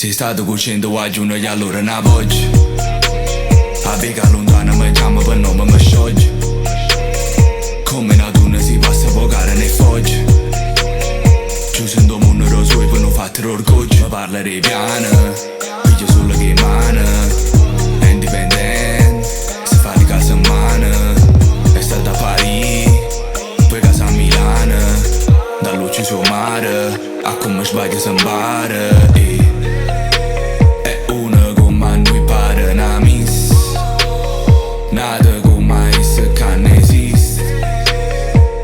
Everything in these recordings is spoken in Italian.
Sei stato cucendo a giugno e allora una voce a vega lontana mi chiama per nome mi scioglie. Come una donna si passa a vocare nei foggi. Chiuso in domo un suoi per non fare orgoglio. Mi parlerei piano, piglio solo che mana. È indipendente, si fa di casa in mano. È stata a Parigi, poi casa a Milano. Da luce sul mare, a come sbaglia si impara. È una come a noi pare una miss. Nada come essa che non esiste.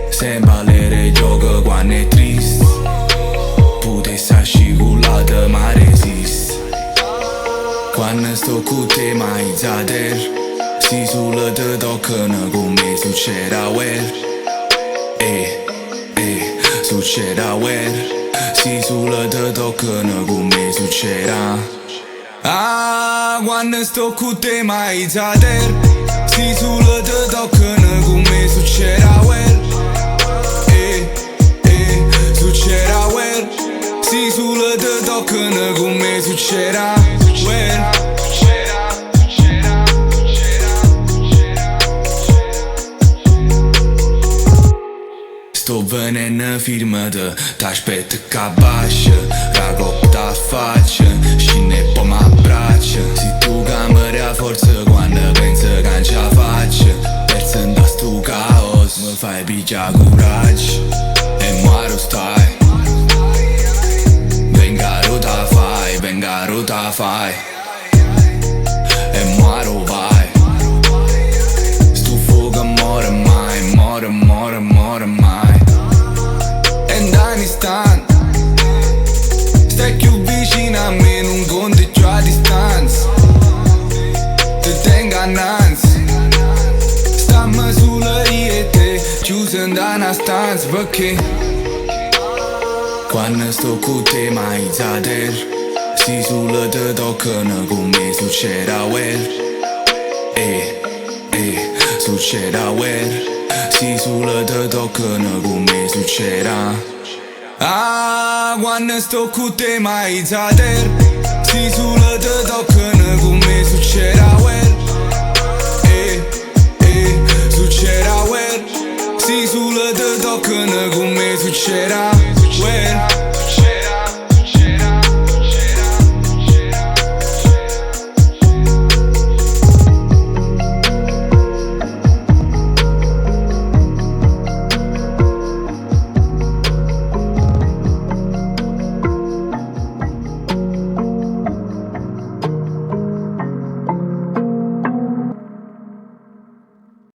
Sembra l'ere gioca quando è triste. Potessi scivolata ma resiste. Quando sto con te mai zader. Si sulla te toccano come succede a well. Succede a well. Si sulla te toccano come succede. Quando sto con te mai zader. Si sulla te toccano come succede a well. Succede a well. Si sulla te toccano come succede a well. Sto venendo firmata, t'aspetto che abbascia. La coppia faccia, scende e poi m'abbraccia. Se tu cameri a forza quando pensi che non ce la faccia. Perso in sto caos, mi fai pigliare coraggio. E muoro stai. Venga rota fai, venga rota fai. E muoro vai. Sto fuoco muore mai, muore, muore, muore mai. Stai più vicino a me, non conti più a distanza. Ti tengo annanzi. Stammi sulla io e te, chiuso in una stanza. Perché quando sto con te mai zader. Si sulla te toccano come succede a well. Succede a well. Si sulla te toccano come succede. Quando sto con te mai zader. Si sulla te toccano come succede a well. Succede a well. Si sulla te toccano come succede a well.